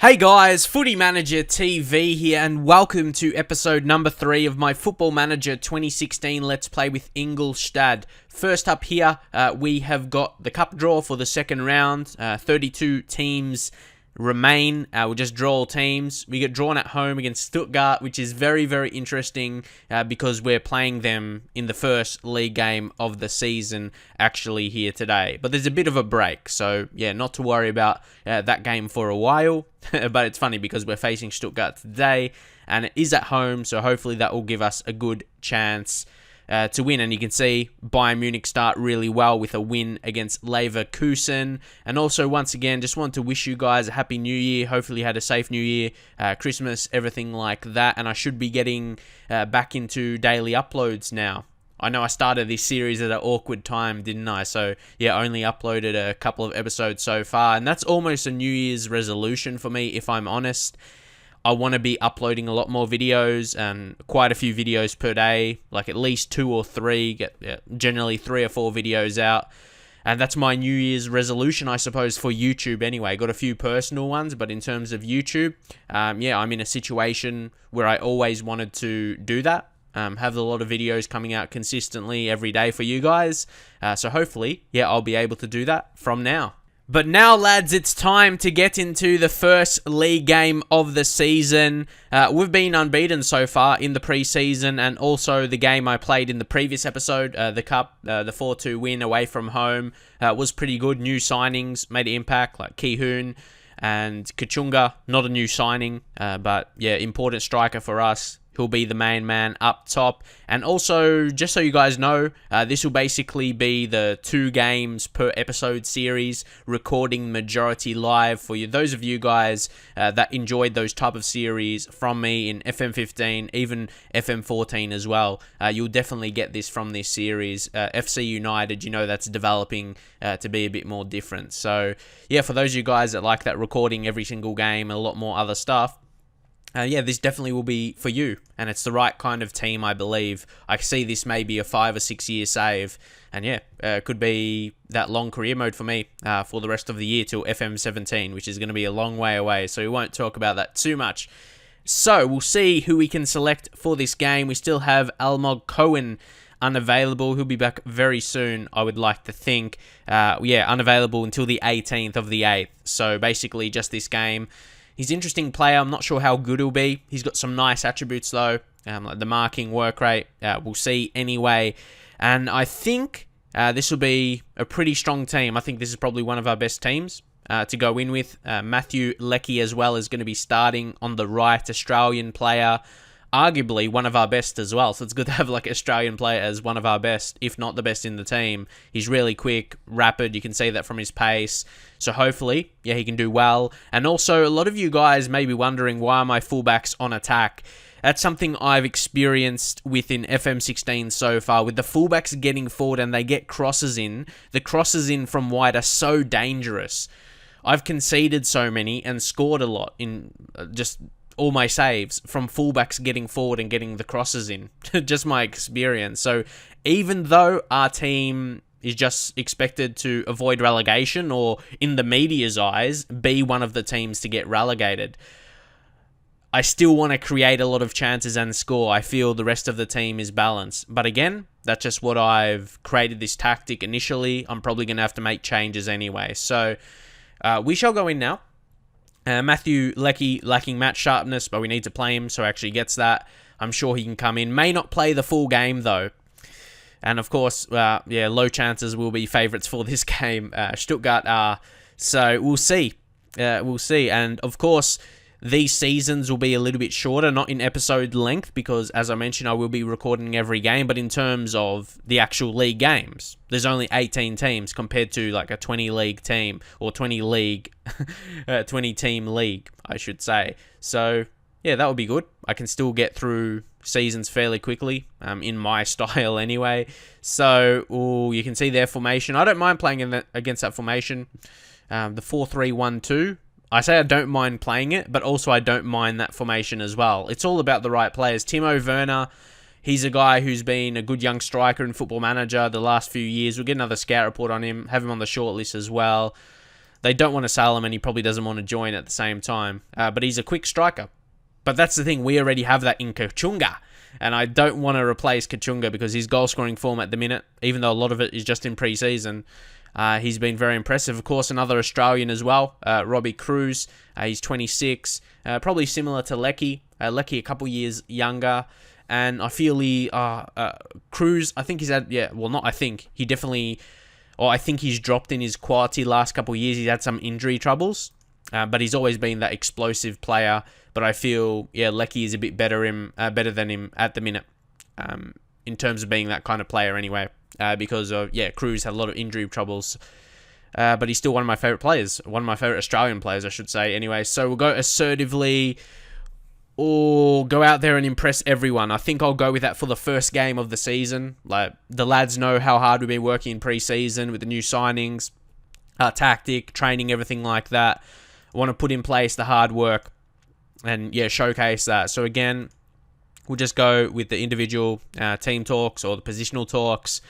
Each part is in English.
Hey guys, Footy Manager TV here, and welcome to episode number 3 of my Football Manager 2016 Let's Play with Ingolstadt. First up here, we have got the cup draw for the second round. 32 teams remain. We'll just draw all teams. We get drawn at home against Stuttgart, which is very, very interesting because we're playing them in the first league game of the season actually here today. But there's a bit of a break, so yeah, not to worry about that game for a while. But it's funny because we're facing Stuttgart today and it is at home, so hopefully that will give us a good chance to win. And you can see Bayern Munich start really well with a win against Leverkusen. And also, once again, just want to wish you guys a happy new year. Hopefully you had a safe new year, Christmas, everything like that. And I should be getting back into daily uploads now. I know I started this series at an awkward time, didn't I? So, yeah, only uploaded a couple of episodes so far. And that's almost a New Year's resolution for me, if I'm honest. I want to be uploading a lot more videos and quite a few videos per day, like at least 2 or 3, generally 3 or 4 videos out. And that's my New Year's resolution, I suppose, for YouTube anyway. Got a few personal ones, but in terms of YouTube, yeah, I'm in a situation where I always wanted to do that. Have a lot of videos coming out consistently every day for you guys. So hopefully, yeah, I'll be able to do that from now. But now, lads, it's time to get into the first league game of the season. We've been unbeaten so far in the preseason, and also the game I played in the previous episode, the Cup, the 4-2 win away from home, was pretty good. New signings made an impact, like Ki-hoon and Kachunga. Not a new signing, but yeah, important striker for us. He'll be the main man up top. And also, just so you guys know, this will basically be the 2 games per episode series, recording majority live for you. Those of you guys that enjoyed those type of series from me in FM15, even FM14 as well, you'll definitely get this from this series. FC United, you know, that's developing to be a bit more different. So, yeah, for those of you guys that like that recording every single game and a lot more other stuff, yeah, this definitely will be for you, and it's the right kind of team, I believe. I see this may be a 5 or 6 year save, and yeah, could be that long career mode for me for the rest of the year till FM17, which is going to be a long way away, so we won't talk about that too much. So, we'll see who we can select for this game. We still have Almog Cohen unavailable. He'll be back very soon, I would like to think. Yeah, unavailable until the 18th of the 8th, so basically just this game. He's an interesting player. I'm not sure how good he'll be. He's got some nice attributes, though, like the marking, work rate. We'll see anyway. And I think this will be a pretty strong team. I think this is probably one of our best teams to go in with. Matthew Leckie as well is going to be starting on the right, Australian player. Arguably one of our best as well. So it's good to have like an Australian player as one of our best, if not the best in the team. He's really quick, rapid. You can see that from his pace. So hopefully, yeah, he can do well. And also, a lot of you guys may be wondering why are my fullbacks on attack. That's something I've experienced within FM16 so far. With the fullbacks getting forward and they get crosses in, the crosses in from wide are so dangerous. I've conceded so many and scored a lot in just all my saves from fullbacks getting forward and getting the crosses in. Just my experience. So even though our team is just expected to avoid relegation, or in the media's eyes, be one of the teams to get relegated, I still want to create a lot of chances and score. I feel the rest of the team is balanced. But again, that's just what I've created this tactic initially. I'm probably going to have to make changes anyway. So we shall go in now. Matthew Leckie lacking match sharpness, but we need to play him, so he actually gets that. I'm sure he can come in. May not play the full game, though. And, of course, yeah, low chances will be favourites for this game. Stuttgart are. So, we'll see. We'll see. And, of course, these seasons will be a little bit shorter, not in episode length, because, as I mentioned, I will be recording every game. But in terms of the actual league games, there's only 18 teams compared to like a 20-league team, or 20-league, 20-team league, I should say. So, yeah, that would be good. I can still get through seasons fairly quickly, in my style anyway. So, you can see their formation. I don't mind playing against that formation. The 4-3-1-2. I say I don't mind playing it, but also I don't mind that formation as well. It's all about the right players. Timo Werner, he's a guy who's been a good young striker in Football Manager the last few years. We'll get another scout report on him, have him on the shortlist as well. They don't want to sell him, and he probably doesn't want to join at the same time. But he's a quick striker. But that's the thing. We already have that in Kachunga. And I don't want to replace Kachunga because his goal-scoring form at the minute, even though a lot of it is just in pre-season, he's been very impressive. Of course, another Australian as well, Robbie Cruz. He's 26. Probably similar to Lecky. Lecky a couple years younger. And I feel Cruz, I think he's had, he definitely, I think he's dropped in his quality last couple of years. He's had some injury troubles, but he's always been that explosive player. But I feel, Lecky is a bit better than him at the minute, in terms of being that kind of player anyway, because of, Cruz had a lot of injury troubles, but he's still one of my favourite players, one of my favourite Australian players, I should say. Anyway, so we'll go assertively, or go out there and impress everyone. I think I'll go with that for the first game of the season. Like, the lads know how hard we've been working in pre-season with the new signings, tactic, training, everything like that. I want to put in place the hard work and, showcase that. So again, we'll just go with the individual team talks or the positional talks.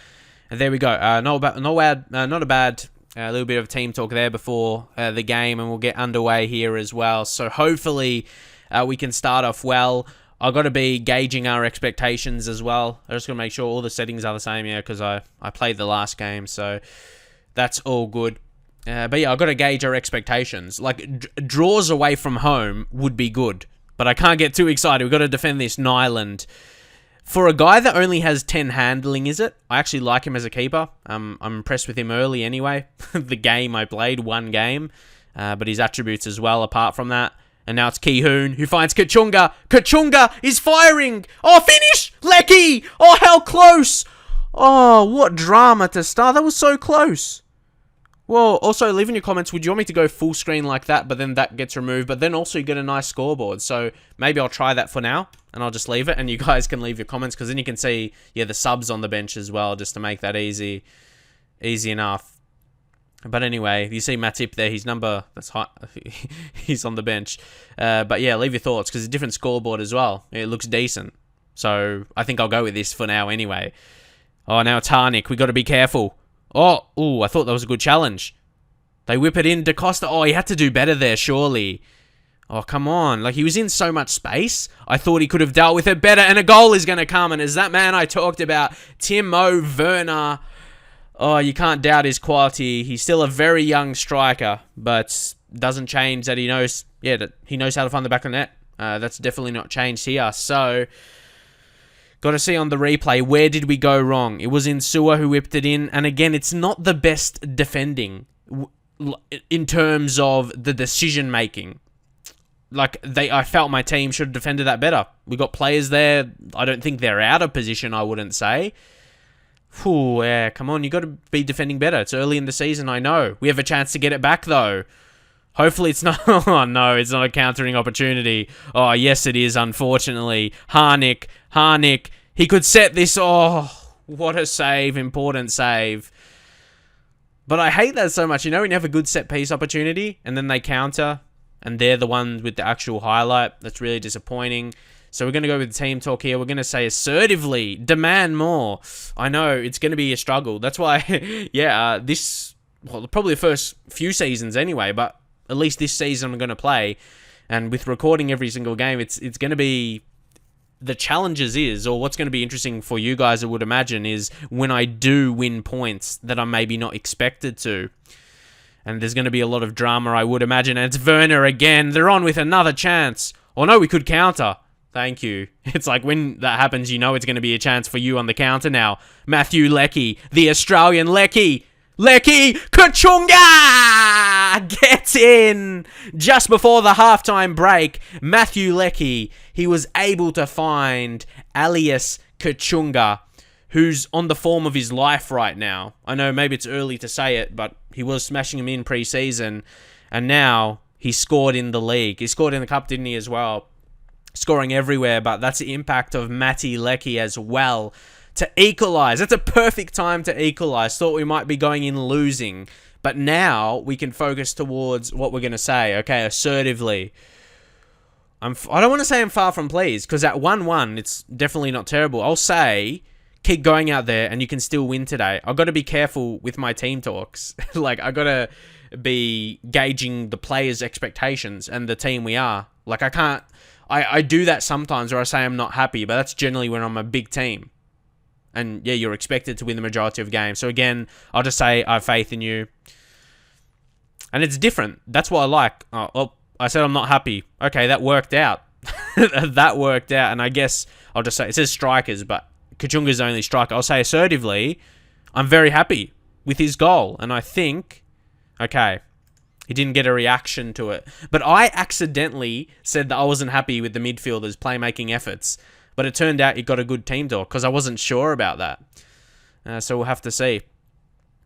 And there we go. Not a bad little bit of team talk there before the game, and we'll get underway here as well. So hopefully we can start off well. I've got to be gauging our expectations as well. I just got to make sure all the settings are the same, because I played the last game, so that's all good. But I've got to gauge our expectations. Like, draws away from home would be good, but I can't get too excited. We've got to defend this Nyland. For a guy that only has 10 handling, I actually like him as a keeper. I'm impressed with him early anyway. The game I played, one game, but his attributes as well apart from that. And now it's Ki-hoon, who finds Kachunga. Kachunga is firing! Oh, finish! Lecky! Oh, how close! Oh, what drama to start. That was so close. Well, also, leave in your comments, would you want me to go full screen like that, but then that gets removed, but then also you get a nice scoreboard. So maybe I'll try that for now, and I'll just leave it, and you guys can leave your comments, because then you can see, the subs on the bench as well, just to make that easy enough. But anyway, you see Matip there, his number, that's high, he's on the bench. But leave your thoughts, because it's a different scoreboard as well. It looks decent. So I think I'll go with this for now anyway. Oh, now it's Harnik. We got to be careful. I thought that was a good challenge. They whip it in. Da Costa. Oh, he had to do better there, surely. Oh, come on. Like, he was in so much space. I thought he could have dealt with it better, and a goal is going to come. And as that man I talked about, Timo Werner. Oh, you can't doubt his quality. He's still a very young striker, but doesn't change that he knows, that he knows how to find the back of the net. That's definitely not changed here. So, got to see on the replay, where did we go wrong? It was Insua who whipped it in. And again, it's not the best defending in terms of the decision making. Like, I felt my team should have defended that better. We got players there. I don't think they're out of position, I wouldn't say. Come on, you got to be defending better. It's early in the season, I know. We have a chance to get it back, though. Hopefully it's not... Oh, no, it's not a countering opportunity. Oh, yes, it is, unfortunately. Harnik. He could set this... Oh, what a save. Important save. But I hate that so much. When you have a good set-piece opportunity, and then they counter, and they're the ones with the actual highlight. That's really disappointing. So we're going to go with the team talk here. We're going to say assertively, demand more. I know, it's going to be a struggle. That's why, probably the first few seasons anyway, but at least this season I'm going to play. And with recording every single game, it's going to be... The challenges or what's going to be interesting for you guys, I would imagine, is when I do win points that I'm maybe not expected to. And there's going to be a lot of drama, I would imagine. And it's Werner again. They're on with another chance. Oh no, we could counter. Thank you. It's like when that happens, it's going to be a chance for you on the counter now. Matthew Lecky, the Australian Lecky. Kachunga gets in just before the halftime break. Matthew Lecky, he was able to find alias Kachunga, who's on the form of his life right now. I know maybe it's early to say it, but he was smashing him in pre-season, and now he scored in the league. He scored in the cup, didn't he, as well? Scoring everywhere, but that's the impact of Matty Lecky as well to equalise. That's a perfect time to equalise. Thought we might be going in losing, but now we can focus towards what we're going to say, okay, assertively. I don't want to say I'm far from pleased, because at 1-1, it's definitely not terrible. I'll say, keep going out there, and you can still win today. I've got to be careful with my team talks. Like, I got to be gauging the players' expectations and the team we are. Like, I can't... I do that sometimes where I say I'm not happy, but that's generally when I'm a big team. And, yeah, you're expected to win the majority of games. So, again, I'll just say I have faith in you. And it's different. That's what I like. Oh, I said I'm not happy. Okay, that worked out. That worked out. And I guess I'll just say... It says strikers, but Kachunga's only striker. I'll say assertively, I'm very happy with his goal. And I think... Okay... He didn't get a reaction to it. But I accidentally said that I wasn't happy with the midfielders' playmaking efforts. But it turned out he got a good team talk because I wasn't sure about that. So we'll have to see.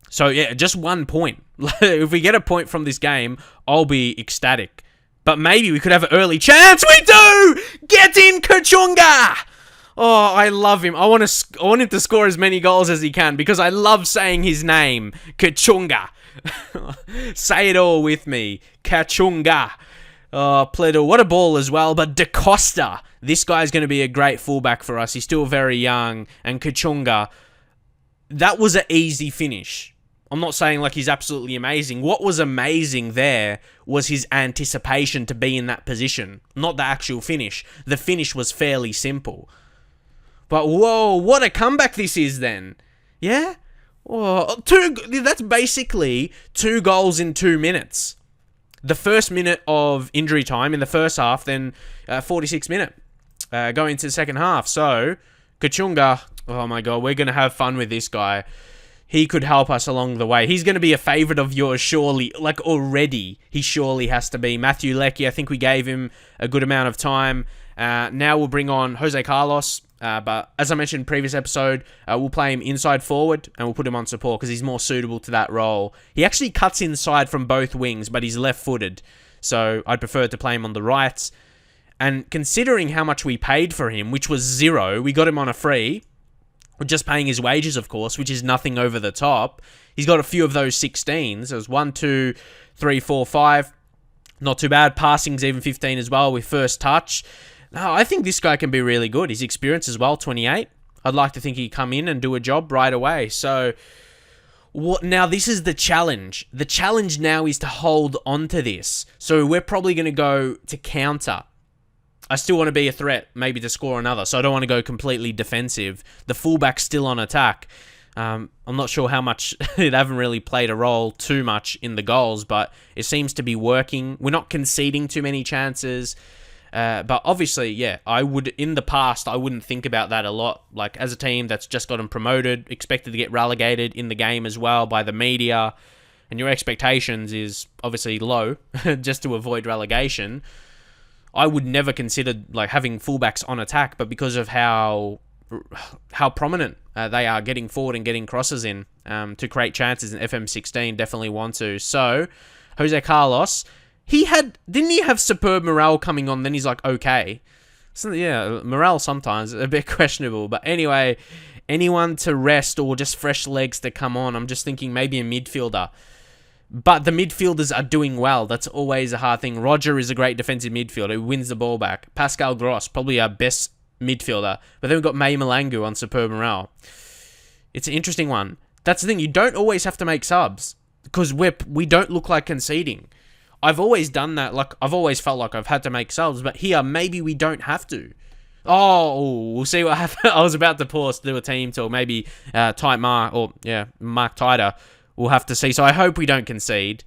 So, yeah, just 1 point. If we get a point from this game, I'll be ecstatic. But maybe we could have an early chance. We do! Get in, Kachunga! Oh, I love him. I want him to score as many goals as he can because I love saying his name, Kachunga. Say it all with me. Kachunga. Oh, Pledel. What a ball as well. But Da Costa. This guy's going to be a great fullback for us. He's still very young. And Kachunga. That was an easy finish. I'm not saying like he's absolutely amazing. What was amazing there was his anticipation to be in that position. Not the actual finish. The finish was fairly simple. But whoa, what a comeback this is then. Yeah? Oh, that's basically 2 goals in 2 minutes. The first minute of injury time in the first half, then 46 minute going into the second half. So, Kachunga, oh my god, we're going to have fun with this guy. He could help us along the way. He's going to be a favourite of yours, surely. Like, already, he surely has to be. Matthew Leckie, I think we gave him a good amount of time. Now we'll bring on Jose Carlos. But as I mentioned in the previous episode, we'll play him inside forward and we'll put him on support because he's more suitable to that role. He actually cuts inside from both wings, but he's left-footed. So I'd prefer to play him on the right. And considering how much we paid for him, which was 0, we got him on a free. We're just paying his wages, of course, which is nothing over the top. He's got a few of those 16s. There's 1, 2, 3, 4, 5. Not too bad. Passing's even 15 as well with first touch. No, I think this guy can be really good. His experience as well, 28. I'd like to think he'd come in and do a job right away. So, now this is the challenge. The challenge now is to hold on to this. So we're probably going to go to counter. I still want to be a threat, maybe to score another. So I don't want to go completely defensive. The fullback's still on attack. I'm not sure how much... They haven't really played a role too much in the goals, but it seems to be working. We're not conceding too many chances. But obviously, yeah, in the past, I wouldn't think about that a lot. Like, as a team that's just gotten promoted, expected to get relegated in the game as well by the media, and your expectations is obviously low, just to avoid relegation, I would never consider, like, having fullbacks on attack, but because of how prominent they are getting forward and getting crosses in to create chances in FM16, definitely want to. So, Jose Carlos... Didn't he have superb morale coming on, then he's like, okay. So, yeah, morale sometimes a bit questionable. But anyway, anyone to rest or just fresh legs to come on, I'm just thinking maybe a midfielder. But the midfielders are doing well. That's always a hard thing. Roger is a great defensive midfielder who wins the ball back. Pascal Gross, probably our best midfielder. But then we've got May Malangu on superb morale. It's an interesting one. That's the thing. You don't always have to make subs because we don't look like conceding. I've always done that. Like, I've always felt like I've had to make subs, but here, maybe we don't have to. Oh, we'll see what happens. I was about to pause to do a team talk. Maybe Mark Tider. We'll have to see. So I hope we don't concede.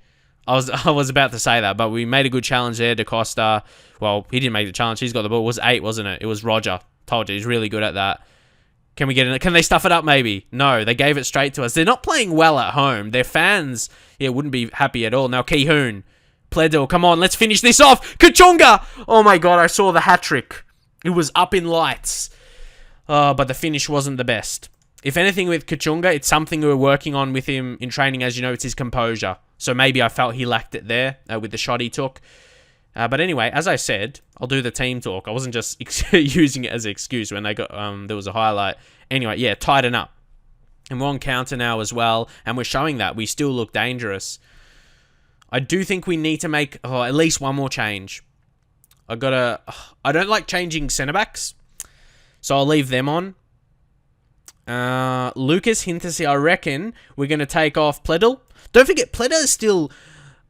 I was about to say that, but we made a good challenge there. Da Costa, well, he didn't make the challenge. He's got the ball. It was 8, wasn't it? It was Roger. Told you, he's really good at that. Can we get in it? Can they stuff it up maybe? No, they gave it straight to us. They're not playing well at home. Their fans, wouldn't be happy at all. Now, Ki-hoon. Pledel, come on, let's finish this off. Kachunga! Oh my god, I saw the hat-trick. It was up in lights. But the finish wasn't the best. If anything with Kachunga, it's something we're working on with him in training. As you know, it's his composure. So maybe I felt he lacked it there with the shot he took. But anyway, as I said, I'll do the team talk. I wasn't just using it as an excuse when they got there was a highlight. Anyway, yeah, tighten up. And we're on counter now as well. And we're showing that. We still look dangerous. I do think we need to make at least one more change. I don't like changing centre-backs, so I'll leave them on. Lucas Hintesi, I reckon we're going to take off Pledel. Don't forget, Pledel is still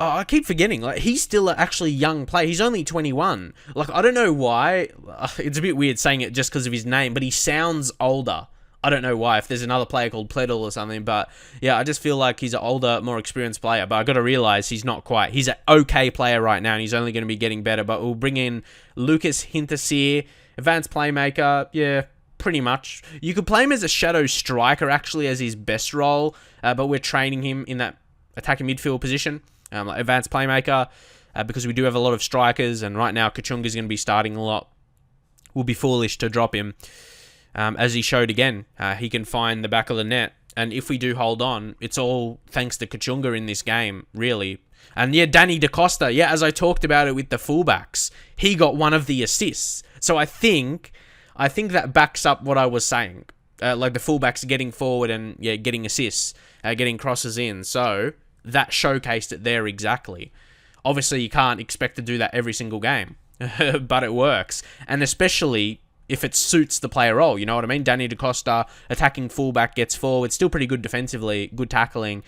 Oh, I keep forgetting. Like, he's still actually young player. He's only 21. Like, I don't know why. It's a bit weird saying it just because of his name, but he sounds older. I don't know why. If there's another player called Pledl or something, but yeah, I just feel like he's an older, more experienced player. But I got to realize he's not quite. He's an okay player right now, and he's only going to be getting better. But we'll bring in Lucas Hinterseer, advanced playmaker. Yeah, pretty much. You could play him as a shadow striker, actually, as his best role. But we're training him in that attacking midfield position. Like advanced playmaker, because we do have a lot of strikers, and right now Kachunga is going to be starting a lot. We'll be foolish to drop him, as he showed again. He can find the back of the net, and if we do hold on, it's all thanks to Kachunga in this game, really. And yeah, Danny DaCosta, yeah, as I talked about it with the fullbacks, he got one of the assists. So I think that backs up what I was saying, like the fullbacks getting forward and yeah, getting assists, getting crosses in. So that showcased it there exactly. Obviously, you can't expect to do that every single game, but it works. And especially if it suits the player role, you know what I mean? Danny DaCosta, attacking fullback, gets forward, still pretty good defensively, good tackling.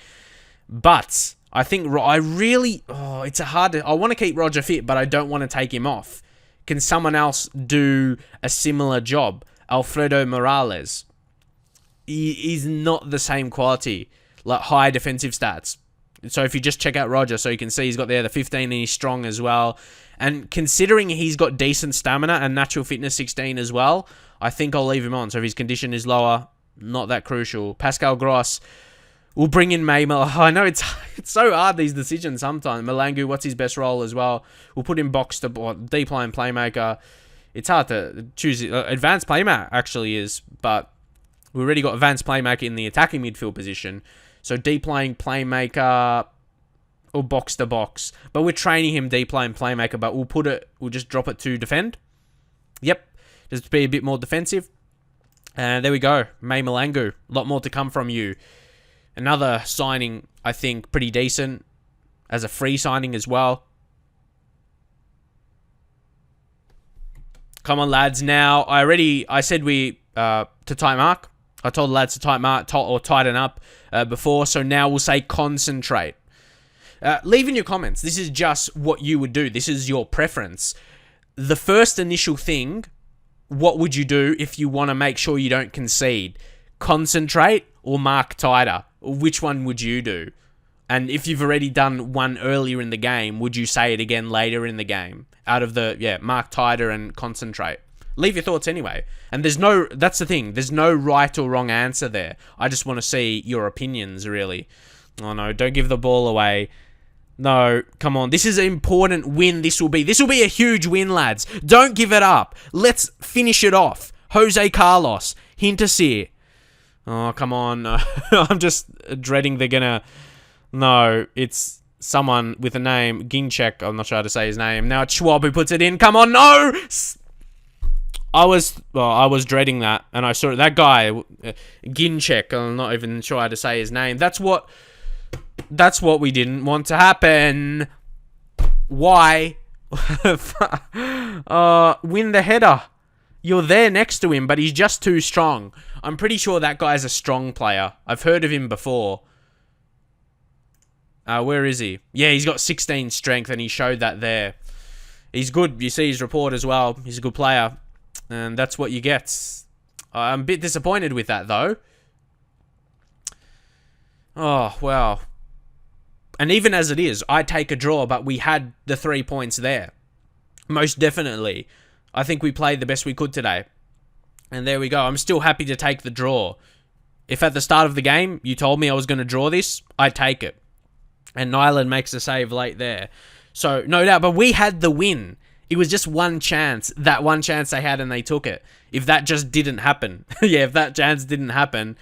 But I think I want to keep Roger fit, but I don't want to take him off. Can someone else do a similar job? Alfredo Morales. He's not the same quality, like high defensive stats. So if you just check out Roger, so you can see he's got there the 15 and he's strong as well. And considering he's got decent stamina and natural fitness 16 as well, I think I'll leave him on. So if his condition is lower, not that crucial. Pascal Gross, we'll bring in Maymel. I know it's so hard, these decisions sometimes. Malangu, what's his best role as well? We'll put him box to deep line playmaker. It's hard to choose. Advanced playmaker actually is, but we've already got advanced playmaker in the attacking midfield position. So deep line playmaker or box to box. But we're training him deep line playmaker, but we'll just drop it to defend. Yep. Just be a bit more defensive. And there we go. May Malangu. A lot more to come from you. Another signing, I think, pretty decent. As a free signing as well. Come on, lads. Now, I said to tight mark. I told the lads to tight mark or tighten up before, so now we'll say concentrate. Leave in your comments. This is just what you would do. This is your preference. The first initial thing, what would you do if you want to make sure you don't concede? Concentrate or mark tighter? Which one would you do? And if you've already done one earlier in the game, would you say it again later in the game? Out of the, mark tighter and concentrate. Leave your thoughts anyway. And that's the thing. There's no right or wrong answer there. I just want to see your opinions, really. Oh no, don't give the ball away. No, come on. This is an important win. This will be a huge win, lads. Don't give it up. Let's finish it off. Jose Carlos, Hinterseer. Oh, come on. I'm just dreading they're gonna... No, it's someone with a name. Ginchek. I'm not sure how to say his name. Now it's Schwab who puts it in. Come on, no! I was dreading that, and I saw that guy, Ginchek. I'm not even sure how to say his name. That's what we didn't want to happen. Why? Win the header. You're there next to him, but he's just too strong. I'm pretty sure that guy's a strong player. I've heard of him before. Where is he? Yeah, he's got 16 strength, and he showed that there. He's good. You see his report as well. He's a good player. And that's what you get. I'm a bit disappointed with that, though. Oh, wow. And even as it is, I take a draw, but we had the 3 points there. Most definitely. I think we played the best we could today. And there we go. I'm still happy to take the draw. If at the start of the game, you told me I was going to draw this, I'd take it. And Nyland makes a save late there. So, no doubt. But we had the win. It was just one chance. That one chance they had and they took it. If that just didn't happen. If that chance didn't happen,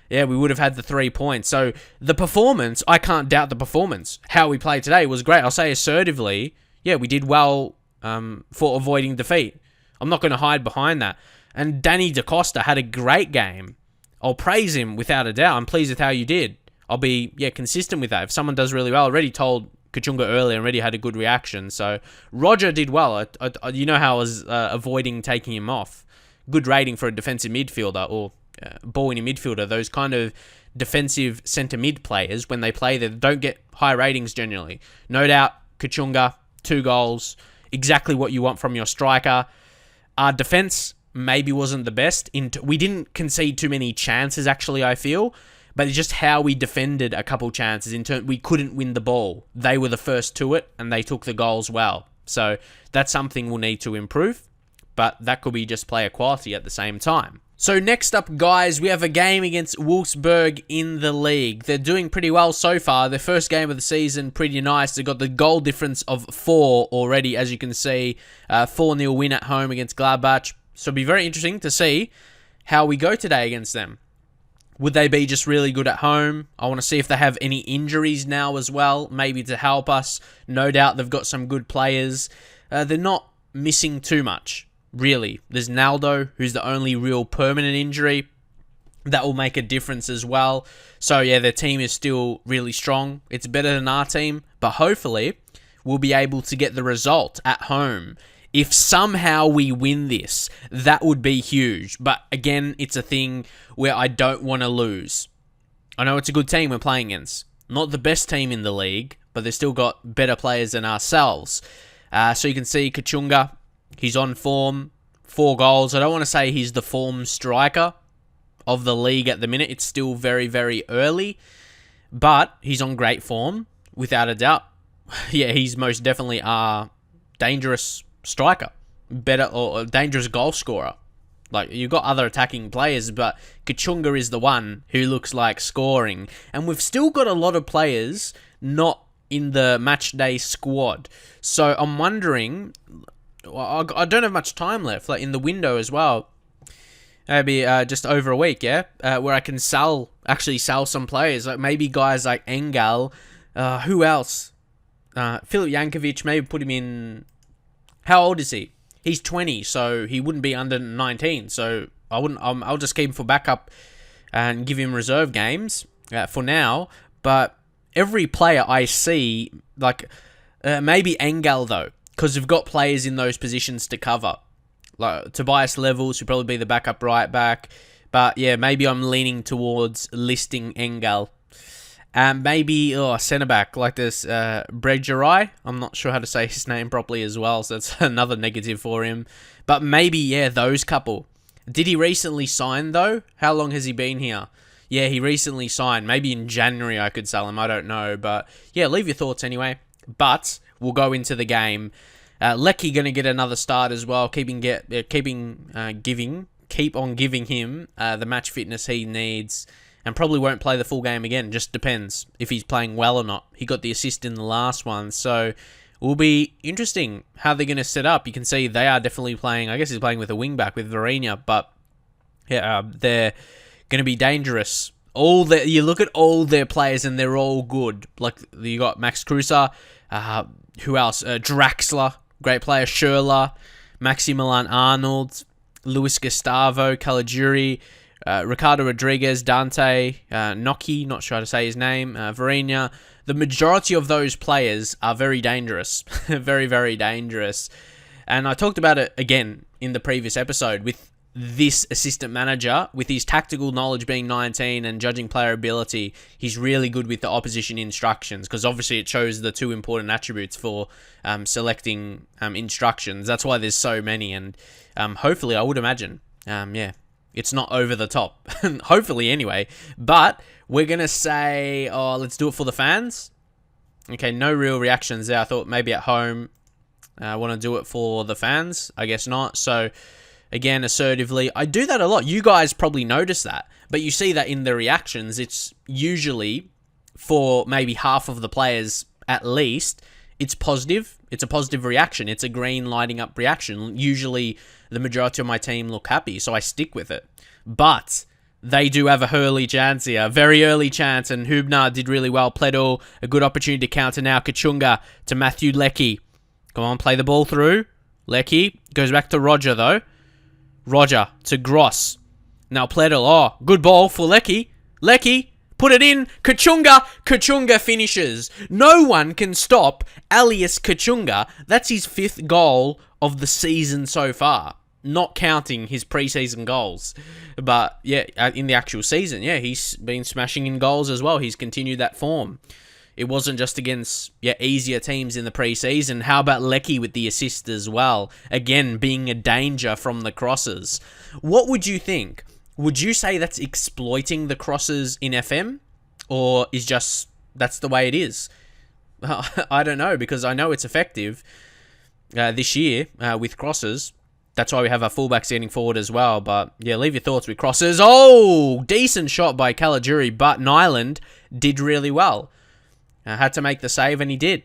we would have had the 3 points. So the performance, I can't doubt the performance. How we played today was great. I'll say assertively, we did well for avoiding defeat. I'm not going to hide behind that. And Danny DaCosta had a great game. I'll praise him without a doubt. I'm pleased with how you did. I'll be consistent with that. If someone does really well, I already told Kachunga earlier and already had a good reaction. So Roger did well. You know how I was avoiding taking him off. Good rating for a defensive midfielder or ball-winning midfielder. Those kind of defensive centre mid players when they play there don't get high ratings generally. No doubt, Kachunga, 2 goals, exactly what you want from your striker. Our defence maybe wasn't the best. We didn't concede too many chances, actually, I feel. But it's just how we defended a couple chances. We couldn't win the ball. They were the first to it, and they took the goals well. So that's something we'll need to improve. But that could be just player quality at the same time. So next up, guys, we have a game against Wolfsburg in the league. They're doing pretty well so far. Their first game of the season, pretty nice. They've got the goal difference of 4 already, as you can see. 4-0 win at home against Gladbach. So it'll be very interesting to see how we go today against them. Would they be just really good at home? I want to see if they have any injuries now as well, maybe to help us. No doubt they've got some good players. They're not missing too much, really. There's Naldo, who's the only real permanent injury. That will make a difference as well. So yeah, their team is still really strong. It's better than our team, but hopefully we'll be able to get the result at home. If somehow we win this, that would be huge. But again, it's a thing where I don't want to lose. I know it's a good team we're playing against. Not the best team in the league, but they've still got better players than ourselves. So you can see Kachunga, he's on form, 4 goals. I don't want to say he's the form striker of the league at the minute. It's still very, very early. But he's on great form, without a doubt. Yeah, he's most definitely our dangerous striker, better or a dangerous goal scorer. Like, you've got other attacking players, but Kachunga is the one who looks like scoring. And we've still got a lot of players not in the match day squad. So I'm wondering, I don't have much time left, like in the window as well. Maybe just over a week, yeah, where I can actually sell some players, like maybe guys like Engel. Who else? Filip Jankovic, maybe put him in. How old is he? He's 20, so he wouldn't be under 19. So I'll just keep him for backup and give him reserve games for now. But every player I see, like maybe Engel though, because we've got players in those positions to cover. Like Tobias Levels should probably be the backup right back. But yeah, maybe I'm leaning towards listing Engel. Maybe centre back like this Bredgerai. I'm not sure how to say his name properly as well, so that's another negative for him. But maybe, yeah, those couple. Did he recently sign though? How long has he been here? Yeah, he recently signed. Maybe in January I could sell him. I don't know, but yeah, leave your thoughts anyway. But we'll go into the game. Lecky going to get another start as well. Keep on giving him the match fitness he needs. And probably won't play the full game again. Just depends if he's playing well or not. He got the assist in the last one. So it will be interesting how they're going to set up. You can see they are definitely playing. I guess he's playing with a wing-back with Varina. But yeah, they're going to be dangerous. You look at all their players and they're all good. Like you got Max Kruse. Who else? Draxler. Great player. Schürrle. Maximilian Arnold. Luis Gustavo. Caligiuri. Ricardo Rodriguez, Dante, Noki, not sure how to say his name, Varina. The majority of those players are very dangerous. Very, very dangerous. And I talked about it again in the previous episode with this assistant manager, with his tactical knowledge being 19 and judging player ability. He's really good with the opposition instructions because obviously it shows the 2 important attributes for selecting instructions. That's why there's so many. And hopefully, I would imagine, it's not over the top. Hopefully, anyway. But we're going to say, let's do it for the fans. Okay, no real reactions there. I thought maybe at home I want to do it for the fans. I guess not. So, again, assertively. I do that a lot. You guys probably notice that. But you see that in the reactions. It's usually for maybe half of the players at least. It's positive. It's a positive reaction. It's a green lighting up reaction. Usually the majority of my team look happy, so I stick with it. But they do have a early chance here. A very early chance, and Hubner did really well. Pledel, a good opportunity to counter now. Kachunga to Matthew Lecky. Come on, play the ball through. Lecky goes back to Roger, though. Roger to Gross. Now Pledel. Good ball for Lecky. Lecky. Put it in. Kachunga finishes. No one can stop Alias Kachunga. That's his 5th goal of the season so far. not counting his preseason goals. But yeah, in the actual season, yeah, he's been smashing in goals as well. He's continued that form. It wasn't just against easier teams in the preseason. How about Lecky with the assist as well? Again, being a danger from the crosses. What would you think? Would you say that's exploiting the crosses in FM? Or is just that's the way it is? I don't know, because I know it's effective this year with crosses. That's why we have our fullback standing forward as well. But yeah, leave your thoughts with crosses. Oh, decent shot by Caligiuri, but Nyland did really well. Had to make the save, and he did.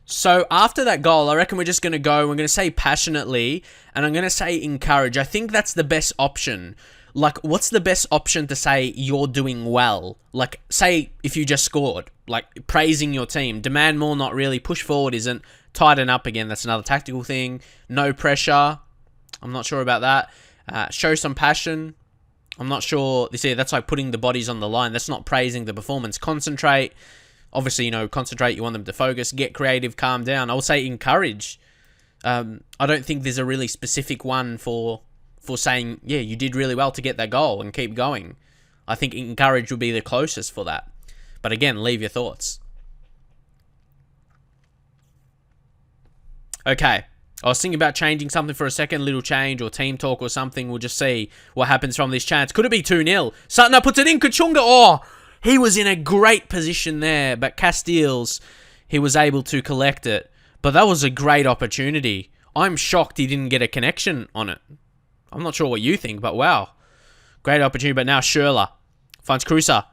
So after that goal, I reckon we're just going to go, we're going to say passionately, and I'm going to say encourage. I think that's the best option. Like, what's the best option to say you're doing well? Like, say if you just scored, like praising your team. Demand more, not really. Push forward isn't. Tighten up again, that's another tactical thing. No pressure. I'm not sure about that. Show some passion. I'm not sure. You see, that's like putting the bodies on the line. That's not praising the performance. Concentrate. Obviously, concentrate. You want them to focus. Get creative. Calm down. I will say encourage. I don't think there's a really specific one for saying, yeah, you did really well to get that goal and keep going. I think encourage would be the closest for that. But again, leave your thoughts. Okay, I was thinking about changing something for a second, little change or team talk or something. We'll just see what happens from this chance. Could it be 2-0? Sutton puts it in. Kachunga, oh, he was in a great position there. But Castiles, he was able to collect it. But that was a great opportunity. I'm shocked he didn't get a connection on it. I'm not sure what you think, but wow. Great opportunity, but now Schürrle finds Cruiser.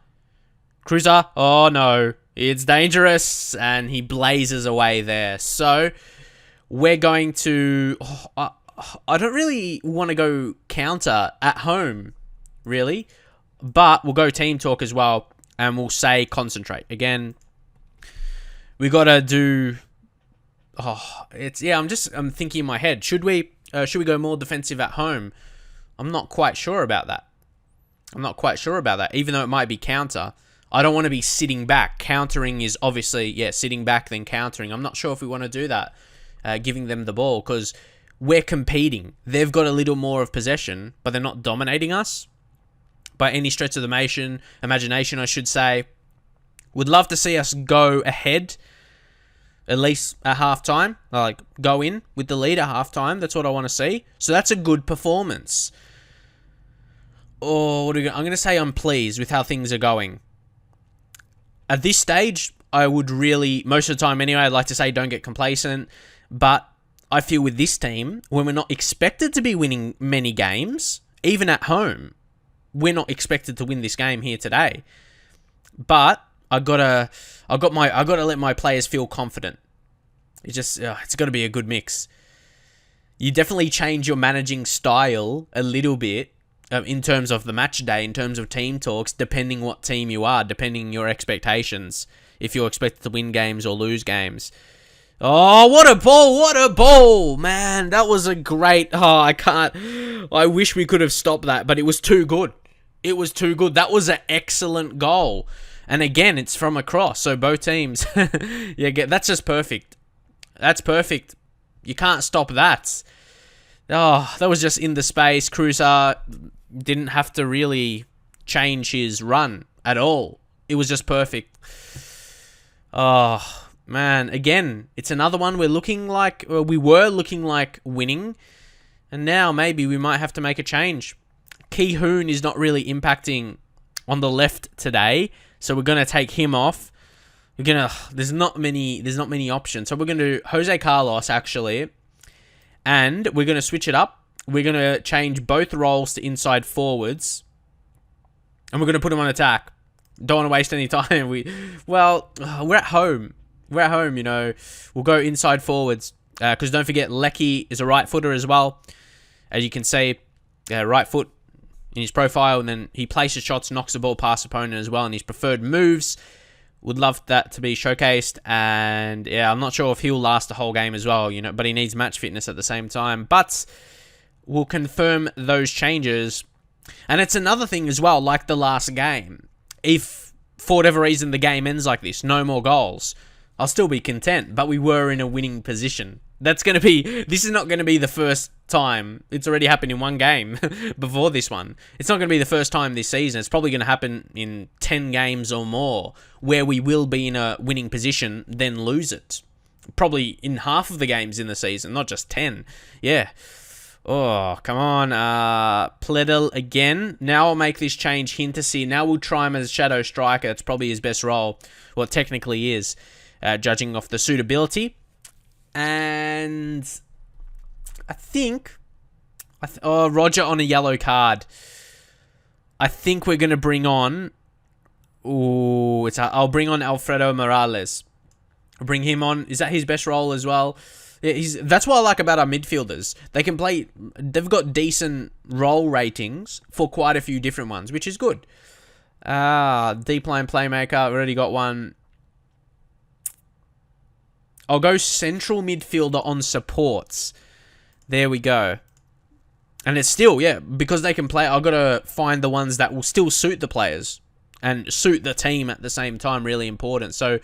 Cruiser, oh no. It's dangerous, and he blazes away there. So we're going to... I don't really want to go counter at home, really. But we'll go team talk as well, and we'll say concentrate. Again, we got to do... I'm thinking in my head. Should we go more defensive at home? I'm not quite sure about that. Even though it might be counter. I don't want to be sitting back. Countering is obviously, sitting back then countering. I'm not sure if we want to do that. Giving them the ball, because we're competing. They've got a little more of possession, but they're not dominating us by any stretch of the imagination, I should say. Would love to see us go ahead, at least at halftime. Like, go in with the lead at halftime. That's what I want to see. So that's a good performance. I'm going to say I'm pleased with how things are going. At this stage, I would really, most of the time anyway, I'd like to say don't get complacent. But I feel with this team, when we're not expected to be winning many games, even at home, we're not expected to win this game here today. But I gotta let my players feel confident. It's got to be a good mix. You definitely change your managing style a little bit in terms of the match day, in terms of team talks, depending what team you are, depending your expectations. If you're expected to win games or lose games. Oh, what a ball, man. That was a great... I wish we could have stopped that, but it was too good. That was an excellent goal. And again, it's from across, so both teams... that's just perfect. That's perfect. You can't stop that. Oh, that was just in the space. Cruiser didn't have to really change his run at all. It was just perfect. Oh... Man, again, it's another one we were looking like winning, and now maybe we might have to make a change. Ki Hoon is not really impacting on the left today, so we're gonna take him off. There's not many options, so we're gonna do Jose Carlos actually, and we're gonna switch it up. We're gonna change both roles to inside forwards, and we're gonna put him on attack. Don't want to waste any time. We're at home. We'll go inside forwards. Because don't forget, Lecky is a right footer as well. As you can see, right foot in his profile. And then he places shots, knocks the ball past opponent as well. And his preferred moves. Would love that to be showcased. And yeah, I'm not sure if he'll last the whole game as well. But he needs match fitness at the same time. But we'll confirm those changes. And it's another thing as well, like the last game. If, for whatever reason, the game ends like this, no more goals, I'll still be content, but we were in a winning position. This is not going to be the first time. It's already happened in one game before this one. It's not going to be the first time this season. It's probably going to happen in 10 games or more where we will be in a winning position, then lose it. Probably in half of the games in the season, not just 10. Yeah. Oh, come on. Pledel again. Now I'll make this change. Hintersee. Now we'll try him as Shadow Striker. That's probably his best role. Well, it technically is, judging off the suitability. And I think... Roger on a yellow card. I think we're going to bring on... I'll bring on Alfredo Morales. Bring him on. Is that his best role as well? Yeah, that's what I like about our midfielders. They can play... They've got decent role ratings for quite a few different ones, which is good. Deep line playmaker. I've already got one. I'll go central midfielder on supports. There we go. And it's still, yeah, because they can play, I've got to find the ones that will still suit the players and suit the team at the same time. Really important. So,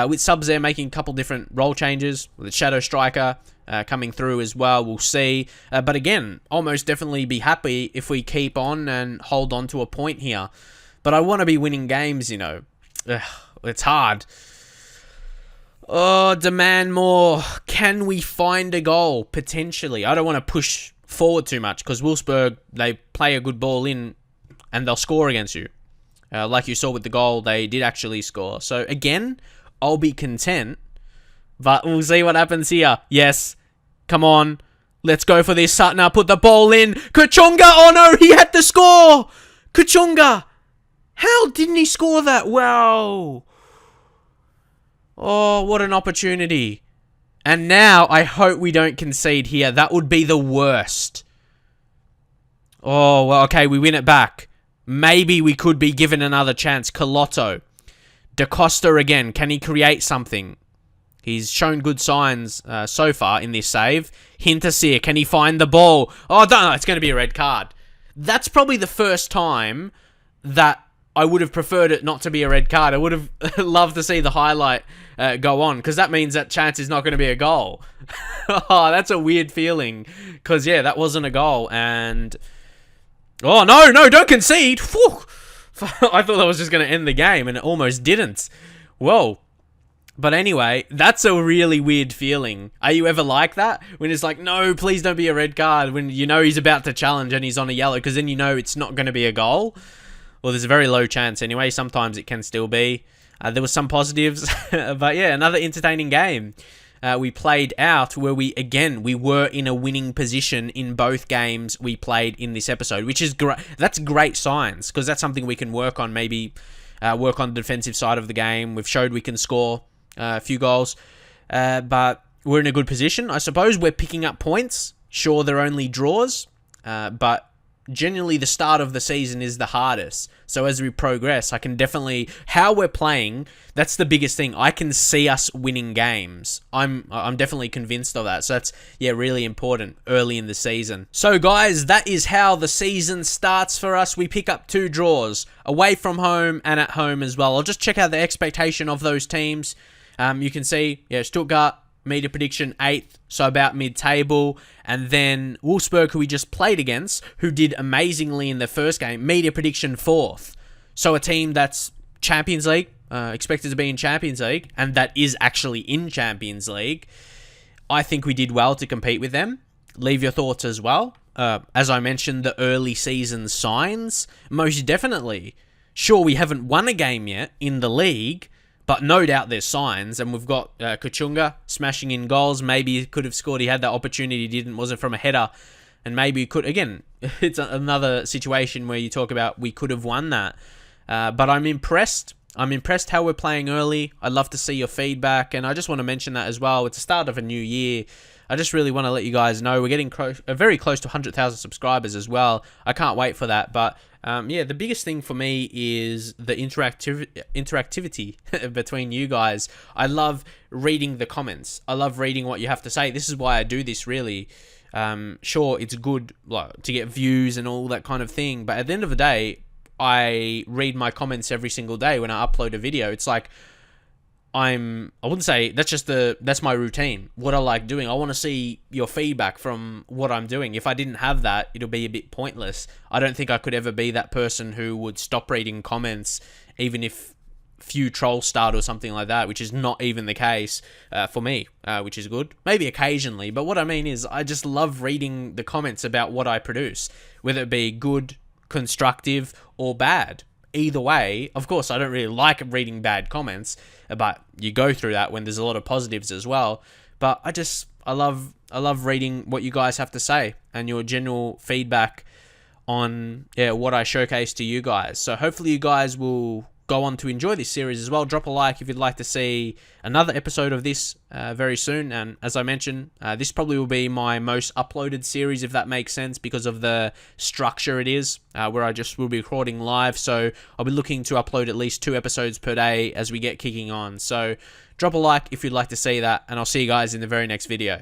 with subs there, making a couple different role changes. With Shadow Striker coming through as well, we'll see. But again, almost definitely be happy if we keep on and hold on to a point here. But I want to be winning games, you know. It's hard. Oh, demand more. Can we find a goal? Potentially. I don't want to push forward too much because Wolfsburg, they play a good ball in and they'll score against you. Like you saw with the goal, they did actually score. So again, I'll be content, but we'll see what happens here. Yes. Come on. Let's go for this. Sutner, put the ball in. Kachunga. Oh no, he had to score. Kachunga. How didn't he score that? Wow. Oh, what an opportunity. And now, I hope we don't concede here. That would be the worst. Oh, well, okay, we win it back. Maybe we could be given another chance. Colotto. Da Costa again. Can he create something? He's shown good signs so far in this save. Hintersee, can he find the ball? Oh, no, it's going to be a red card. That's probably the first time that I would have preferred it not to be a red card. I would have loved to see the highlight go on, because that means that chance is not going to be a goal. Oh, that's a weird feeling, because, yeah, that wasn't a goal, and... Oh, no, don't concede! Whew. I thought that was just going to end the game, and it almost didn't. Whoa. But anyway, that's a really weird feeling. Are you ever like that? When it's like, no, please don't be a red card, when you know he's about to challenge and he's on a yellow, because then you know it's not going to be a goal. Well, there's a very low chance anyway. Sometimes it can still be. There was some positives. But yeah, another entertaining game. We played out where we were in a winning position in both games we played in this episode, which is great. That's great signs, because that's something we can work on. Maybe work on the defensive side of the game. We've showed we can score a few goals. But we're in a good position. I suppose we're picking up points. Sure, they're only draws. But generally the start of the season is the hardest. So as we progress, I can definitely... How we're playing, that's the biggest thing. I can see us winning games. I'm definitely convinced of that. So that's, yeah, really important early in the season. So guys, that is how the season starts for us. We pick up 2 draws, away from home and at home as well. I'll just check out the expectation of those teams. You can see, yeah, Stuttgart, media prediction 8th, so about mid-table. And then Wolfsburg, who we just played against, who did amazingly in the first game, media prediction 4th. So a team that's Champions League, expected to be in Champions League, and that is actually in Champions League. I think we did well to compete with them. Leave your thoughts as well. As I mentioned, the early season signs, most definitely. Sure, we haven't won a game yet in the league, but no doubt there's signs, and we've got Kachunga smashing in goals. Maybe he could have scored. He had that opportunity, didn't. Wasn't from a header. And maybe he could. Again, it's another situation where you talk about we could have won that. But I'm impressed. I'm impressed how we're playing early. I'd love to see your feedback. And I just want to mention that as well. It's the start of a new year. I just really want to let you guys know we're getting very close to 100,000 subscribers as well. I can't wait for that. But yeah, the biggest thing for me is the interactivity between you guys. I love reading the comments. I love reading what you have to say. This is why I do this, really. Sure, it's good to get views and all that kind of thing. But at the end of the day, I read my comments every single day when I upload a video. It's like, I wouldn't say that's my routine. What I like doing. I want to see your feedback from what I'm doing. If I didn't have that, it'll be a bit pointless. I don't think I could ever be that person who would stop reading comments, even if few trolls start or something like that, which is not even the case for me, which is good. Maybe occasionally, but what I mean is I just love reading the comments about what I produce, whether it be good, constructive, or bad. Either way, of course, I don't really like reading bad comments, but you go through that when there's a lot of positives as well. But I love reading what you guys have to say and your general feedback on what I showcase to you guys. So hopefully you guys will go on to enjoy this series as well. Drop a like if you'd like to see another episode of this very soon. And as I mentioned, this probably will be my most uploaded series, if that makes sense, because of the structure it is, where I just will be recording live. So I'll be looking to upload at least 2 episodes per day as we get kicking on. So drop a like if you'd like to see that, and I'll see you guys in the very next video.